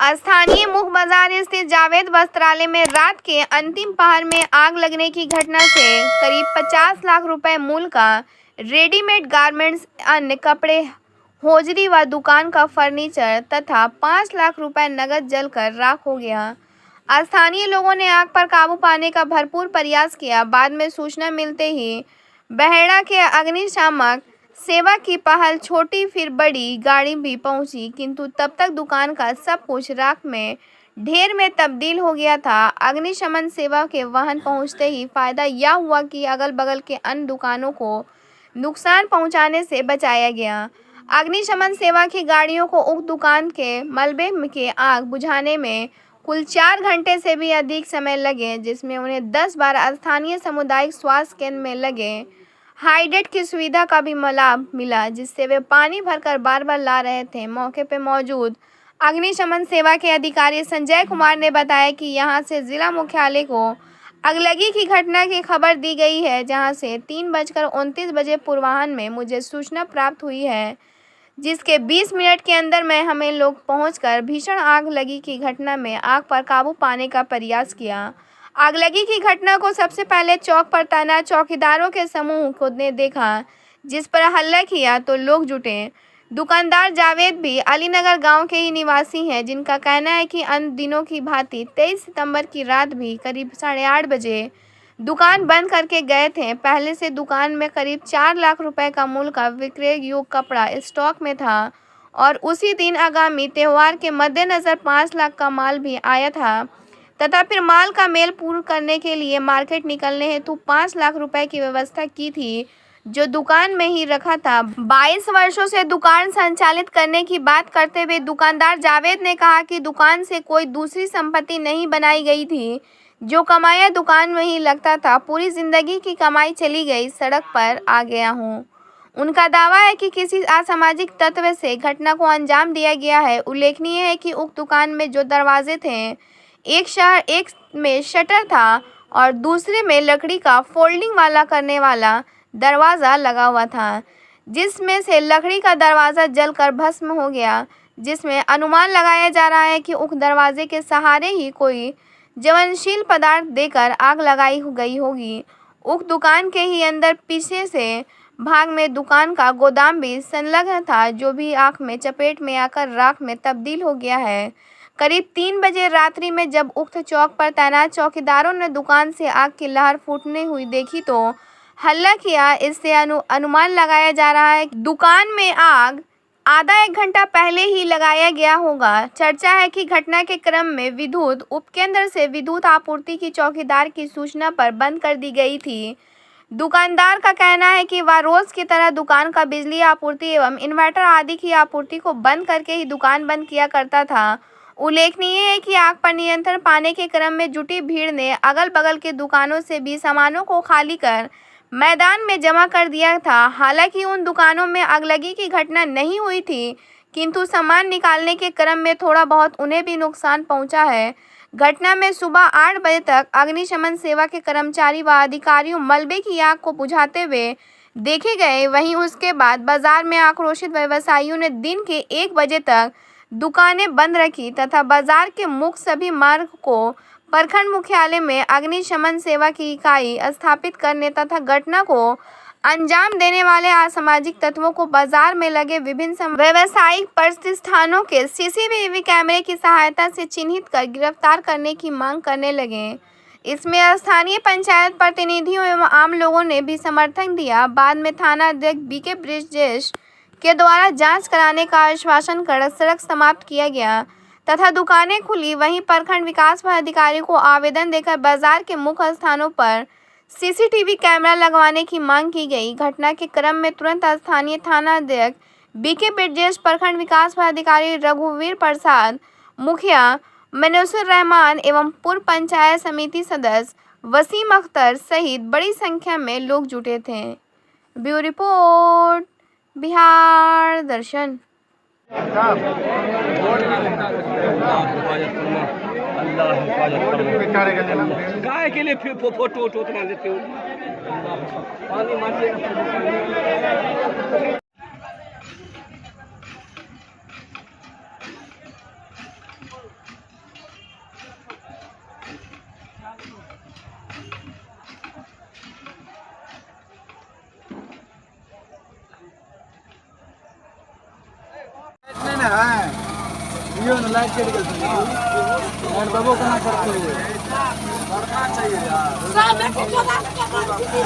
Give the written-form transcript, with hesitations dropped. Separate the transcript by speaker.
Speaker 1: स्थानीय मुख्य बाजार स्थित जावेद वस्त्रालय में रात के अंतिम पहर में आग लगने की घटना से करीब 50 लाख रुपए मूल्य का रेडीमेड गारमेंट्स, अन्य कपड़े, होजरी व दुकान का फर्नीचर तथा 5 लाख रुपए नकद जलकर राख हो गया। स्थानीय लोगों ने आग पर काबू पाने का भरपूर प्रयास किया। बाद में सूचना मिलते ही बहेड़ा के अग्निशामक सेवा की पहल छोटी फिर बड़ी गाड़ी भी पहुंची, किंतु तब तक दुकान का सब कुछ राख में ढेर में तब्दील हो गया था। अग्निशमन सेवा के वाहन पहुंचते ही फायदा यह हुआ कि अगल बगल के अन्य दुकानों को नुकसान पहुंचाने से बचाया गया। अग्निशमन सेवा की गाड़ियों को उक्त दुकान के मलबे के आग बुझाने में कुल 4 घंटे से भी अधिक समय लगे, जिसमें उन्हें 10 बार स्थानीय सामुदायिक स्वास्थ्य केंद्र में लगे हाइड्रेट की सुविधा का भी लाभ मिला, जिससे वे पानी भरकर बार बार ला रहे थे। मौके पर मौजूद अग्निशमन सेवा के अधिकारी संजय कुमार ने बताया कि यहां से जिला मुख्यालय को अगलगी की घटना की खबर दी गई है, जहां से 3:29 बजे पूर्वाह्न में मुझे सूचना प्राप्त हुई है, जिसके 20 मिनट के अंदर में हमें लोग पहुंचकर भीषण आग लगी की घटना में आग पर काबू पाने का प्रयास किया। आगलगी की घटना को सबसे पहले चौक पर तैनात चौकीदारों के समूह को ने देखा, जिस पर हल्ला किया तो लोग जुटे। दुकानदार जावेद भी अलीनगर गांव के ही निवासी हैं, जिनका कहना है कि अन्य दिनों की भांति 23 सितंबर की रात भी करीब 8:30 बजे दुकान बंद करके गए थे। पहले से दुकान में करीब 4 लाख रुपए का मूल्य का विक्रय योग्य कपड़ा स्टॉक में था और उसी दिन आगामी त्योहार के मद्देनजर 5 लाख का माल भी आया था तथा फिर माल का मेल पूर्ण करने के लिए मार्केट निकलने हेतु 5 लाख रुपए की व्यवस्था की थी, जो दुकान में ही रखा था। 22 वर्षों से दुकान संचालित करने की बात करते हुए दुकानदार जावेद ने कहा कि दुकान से कोई दूसरी संपत्ति नहीं बनाई गई थी, जो कमाया दुकान में ही लगता था। पूरी जिंदगी की कमाई चली गई, सड़क पर आ गया हूँ। उनका दावा है कि किसी असामाजिक तत्व से घटना को अंजाम दिया गया है। उल्लेखनीय है कि उक्त दुकान में जो दरवाजे थे, एक में शटर था और दूसरे में लकड़ी का फोल्डिंग वाला करने वाला दरवाज़ा लगा हुआ था, जिसमें से लकड़ी का दरवाज़ा जलकर भस्म हो गया, जिसमें अनुमान लगाया जा रहा है कि उक्त दरवाजे के सहारे ही कोई ज्वलनशील पदार्थ देकर आग लगाई गई होगी। उक्त दुकान के ही अंदर पीछे से भाग में दुकान का गोदाम भी संलग्न था, जो भी आग में चपेट में आकर राख में तब्दील हो गया है। करीब 3 बजे रात्रि में जब उक्त चौक पर तैनात चौकीदारों ने दुकान से आग की लहर फूटने हुई देखी तो हल्ला किया। इससे अनुमान लगाया जा रहा है कि दुकान में आग आधा 1 घंटा पहले ही लगाया गया होगा। चर्चा है कि घटना के क्रम में विद्युत उपकेंद्र से विद्युत आपूर्ति की चौकीदार की सूचना पर बंद कर दी गई थी। दुकानदार का कहना है कि वह रोज की तरह दुकान का बिजली आपूर्ति एवं इन्वर्टर आदि की आपूर्ति को बंद करके ही दुकान बंद किया करता था। उल्लेखनीय है कि आग पर नियंत्रण पाने के क्रम में जुटी भीड़ ने अगल बगल के दुकानों से भी सामानों को खाली कर मैदान में जमा कर दिया था। हालांकि उन दुकानों में आगलगी की घटना नहीं हुई थी, किंतु सामान निकालने के क्रम में थोड़ा बहुत उन्हें भी नुकसान पहुंचा है। घटना में सुबह 8 बजे तक अग्निशमन सेवा के कर्मचारी व अधिकारियों मलबे की आग को बुझाते हुए देखे गए। वहीं उसके बाद बाजार में आक्रोशित व्यवसायियों ने दिन के 1 बजे तक दुकानें बंद रखी तथा बाजार के मुख्य सभी मार्ग को प्रखंड मुख्यालय में अग्निशमन सेवा की इकाई स्थापित करने तथा घटना को अंजाम देने वाले असामाजिक तत्वों को बाजार में लगे विभिन्न व्यावसायिक प्रतिष्ठानों के सीसीटीवी कैमरे की सहायता से चिन्हित कर गिरफ्तार करने की मांग करने लगे। इसमें स्थानीय पंचायत प्रतिनिधियों एवं आम लोगों ने भी समर्थन दिया। बाद में थाना अध्यक्ष बीके ब्रिजेश के द्वारा जांच कराने का आश्वासन कर सड़क समाप्त किया गया तथा दुकानें खुली। वहीं प्रखंड विकास पदाधिकारी को आवेदन देकर बाजार के मुख्य स्थानों पर सीसीटीवी कैमरा लगवाने की मांग की गई। घटना के क्रम में तुरंत स्थानीय थाना अध्यक्ष बीके ब्रिजेश, प्रखंड विकास पदाधिकारी रघुवीर प्रसाद, मुखिया मनीषुर रहमान एवं पूर्व पंचायत समिति सदस्य वसीम अख्तर सहित बड़ी संख्या में लोग जुटे थे। ब्यूरो रिपोर्ट, बिहार दर्शन।
Speaker 2: गाय के लिए फोटो उतना लेते हो पानी मारते
Speaker 3: ये ना लाइट चढ़ गई और बाबू कहां करते हो करना चाहिए यार सब बेटे जोगा के मन खुशी